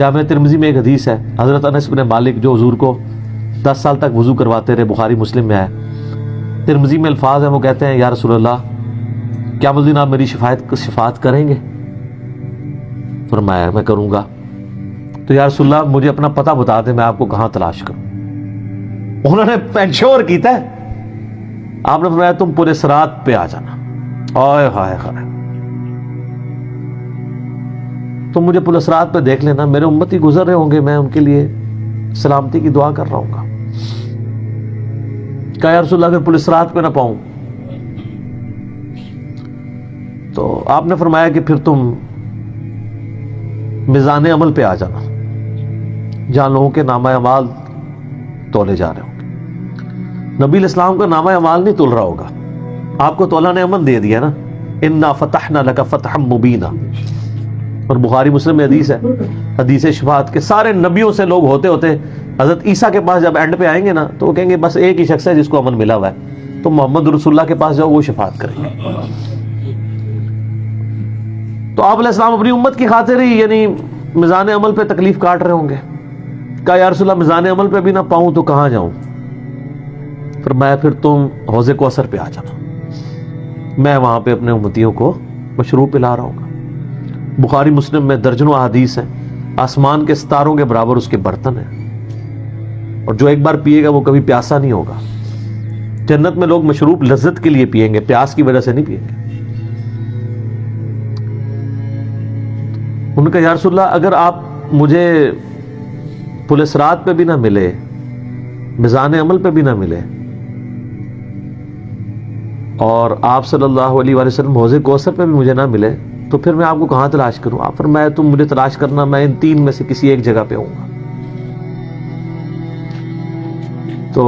جامع ترمذی میں ایک حدیث ہے، حضرت انس بن مالک جو حضور کو 10 سال تک وضو کرواتے رہے، بخاری مسلم میں ہے، ترمذی میں الفاظ ہیں، وہ کہتے ہیں یا رسول اللہ قیامت الدین آپ میری شفاعت کریں گے؟ فرمایا میں کروں گا۔ تو یا رسول اللہ مجھے اپنا پتہ بتا دیں، میں آپ کو کہاں تلاش کروں؟ انہوں نے انشور کیتا ہے، آپ نے فرمایا تم پورے صراط پہ آ جانا۔ آئے ہائے ہائے، تم مجھے پورے صراط پہ دیکھ لینا، میرے امتی گزر رہے ہوں گے، میں ان کے لیے سلامتی کی دعا کر رہا ہوں گا۔ کہا یا رسول اللہ اگر پولیس رات پہ نہ پاؤں؟ تو آپ نے فرمایا کہ پھر تم میزان عمل پہ آ جانا، جہاں لوگوں کے نامہ اعمال تولے جا رہے ہوں گے۔ نبی الاسلام کا نامہ اعمال نہیں تول رہا ہوگا، آپ کو تو اللہ نے امن دے دیا نا، انا فتحنا لک فتحا مبینا۔ اور بخاری مسلم میں حدیث ہے، حدیث شفاعت کے سارے نبیوں سے لوگ ہوتے ہوتے حضرت عیسیٰ کے پاس جب اینڈ پہ آئیں گے نا تو وہ کہیں گے بس ایک ہی شخص ہے جس کو امن ملا ہوا ہے، تو محمد رسول اللہ کے پاس جاؤ، وہ شفاعت کریں گے۔ تو آپ علیہ السلام اپنی امت کی خاطر ہی یعنی میزان عمل پہ تکلیف کاٹ رہے ہوں گے۔ کہا یا رسول اللہ میزان عمل پہ بھی نہ پاؤں تو کہاں جاؤں؟ فرمایا پھر تم حوض کوثر پہ آ جانا، میں وہاں پہ اپنے امتیوں کو مشروب پلا رہا ہوں گا۔ بخاری مسلم میں درجنوں احادیث ہیں، آسمان کے ستاروں کے برابر اس کے برتن ہیں، اور جو ایک بار پیے گا وہ کبھی پیاسا نہیں ہوگا۔ جنت میں لوگ مشروب لذت کے لیے پئیں گے، پیاس کی وجہ سے نہیں پئیں گے۔ ان کا یا رسول اللہ اگر آپ مجھے پل صراط پہ بھی نہ ملے، میزان عمل پہ بھی نہ ملے، اور آپ صلی اللہ علیہ وآلہ وسلم حوض کوثر پہ بھی مجھے نہ ملے، تو پھر میں آپ کو کہاں تلاش کروں؟ آپ فرمایا تم مجھے تلاش کرنا، میں ان تین میں سے کسی ایک جگہ پہ ہوں گا۔ تو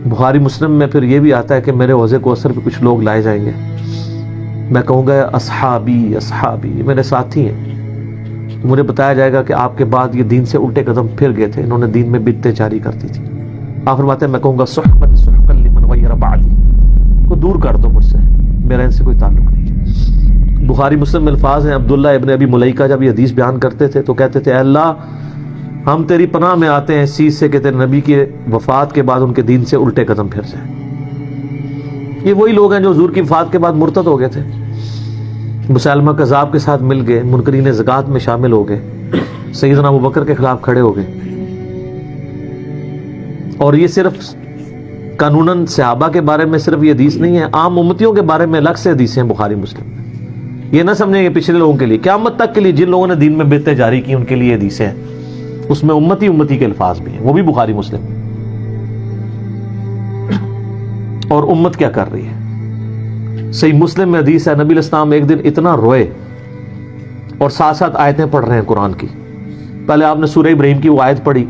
بخاری مسلم میں پھر یہ بھی آتا ہے کہ میرے حوض کوثر پہ کچھ لوگ لائے جائیں گے، میں کہوں گا اصحابی اصحابی، یہ میرے ساتھی ہیں۔ مجھے بتایا جائے گا کہ آپ کے بعد یہ دین سے الٹے قدم پھر گئے تھے، انہوں نے دین میں بدعتیں جاری کر دی تھی۔ آپ فرماتے ہیں میں کہوں گا صحبت صحبا لمن غیر بعدی، کو دور کر دو مجھ سے، میرا ان سے کوئی تعلق نہیں ہے۔ بخاری مسلم میں الفاظ ہیں، عبداللہ ابن ابی ملیکہ جب یہ حدیث بیان کرتے تھے تو کہتے تھے اے اللہ ہم تیری پناہ میں آتے ہیں اس چیز سے کہ تیرے نبی کی وفات کے بعد ان کے دین سے الٹے قدم پھر جائیں۔ یہ وہی لوگ ہیں جو حضور کی وفات کے بعد مرتد ہو گئے تھے، مسیلمہ کذاب کے ساتھ مل گئے، منکرین زکوٰۃ میں شامل ہو گئے، سیدنا ابوبکر کے خلاف کھڑے ہو گئے۔ اور یہ صرف قانوناً صحابہ کے بارے میں صرف یہ حدیث نہیں ہے، عام امتیوں کے بارے میں الگ سے حدیثیں ہیں بخاری مسلم میں۔ یہ نہ سمجھیں کہ پچھلے لوگوں کے لیے، قیامت تک کے لیے جن لوگوں نے دین میں بدعتیں جاری کی ان کے لیے حدیثیں ہیں، اس میں امتی کے الفاظ بھی ہیں، وہ بھی بخاری مسلم میں۔ اور امت کیا کر رہی ہے؟ صحیح مسلم میں حدیث ہے، نبی علیہ السلام ایک دن اتنا روئے اور ساتھ ساتھ آیتیں پڑھ رہے ہیں قرآن کی۔ پہلے آپ نے سورہ ابراہیم کی وہ آیت پڑھی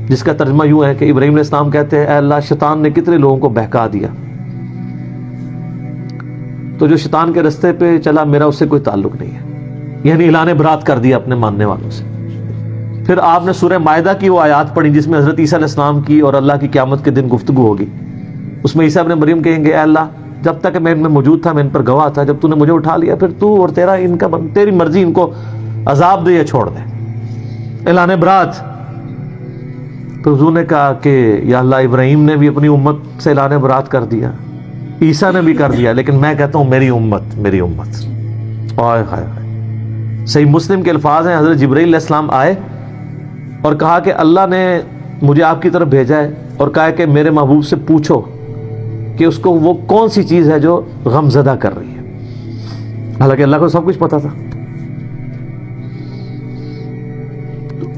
جس کا ترجمہ یوں ہے کہ ابراہیم علیہ السلام کہتے ہیں اے اللہ شیطان نے کتنے لوگوں کو بہکا دیا، تو جو شیطان کے رستے پہ چلا میرا اس سے کوئی تعلق نہیں ہے، یعنی اعلان برات کر دیا اپنے ماننے والوں سے۔ پھر آپ نے سورہ مائدہ کی وہ آیات پڑھی جس میں حضرت عیسیٰ علیہ السلام کی اور اللہ کی قیامت کے دن گفتگو ہوگی۔ اس میں عیسیٰ ابن مریم کہیں گے اے اللہ جب تک میں ان میں موجود تھا میں ان پر گواہ تھا، جب تو نے مجھے اٹھا لیا پھر تو اور تیرا ان کا تیری مرضی، ان کو عذاب دے یا چھوڑ دے، اعلان برات۔ تو حضور نے کہا کہ یا اللہ ابراہیم نے بھی اپنی امت سے اعلان برات کر دیا، عیسیٰ نے بھی کر دیا، لیکن میں کہتا ہوں میری امت میری امت۔ آئے ہائے ہائے، صحیح مسلم کے الفاظ ہیں، حضرت جبرائیل علیہ السلام آئے اور کہا کہ اللہ نے مجھے آپ کی طرف بھیجا ہے اور کہا کہ میرے محبوب سے پوچھو کہ اس کو وہ کون سی چیز ہے جو غم زدہ کر رہی ہے، حالانکہ اللہ کو سب کچھ پتا تھا۔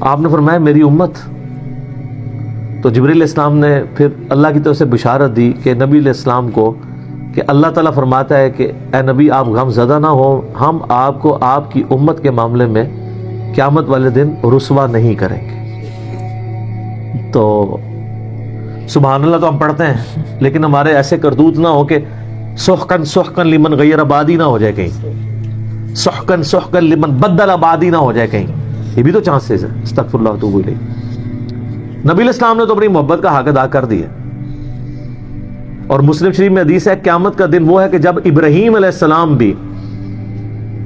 آپ نے فرمایا میری امت۔ تو جبرائیل علیہ السلام نے پھر اللہ کی طرف سے بشارت دی کہ نبی علیہ السلام کو کہ اللہ تعالیٰ فرماتا ہے کہ اے نبی آپ غم زدہ نہ ہو، ہم آپ کو آپ کی امت کے معاملے میں قیامت والے دن رسوا نہیں کریں گے۔ تو سبحان اللہ تو ہم پڑھتے ہیں، لیکن ہمارے ایسے کرتوت نہ ہو کہ سحقن سحقن لمن غیر آبادی نہ ہو جائے کہیں، سحقن سحقن لمن بدل آبادی نہ ہو جائے کہیں، یہ بھی تو چانسز ہے۔ استغفر اللہ واتوب الیہ۔ نبی علیہ السلام نے تو اپنی محبت کا حق ادا کر دیا، اور مسلم شریف میں حدیث ہے قیامت کا دن وہ ہے کہ جب ابراہیم علیہ السلام بھی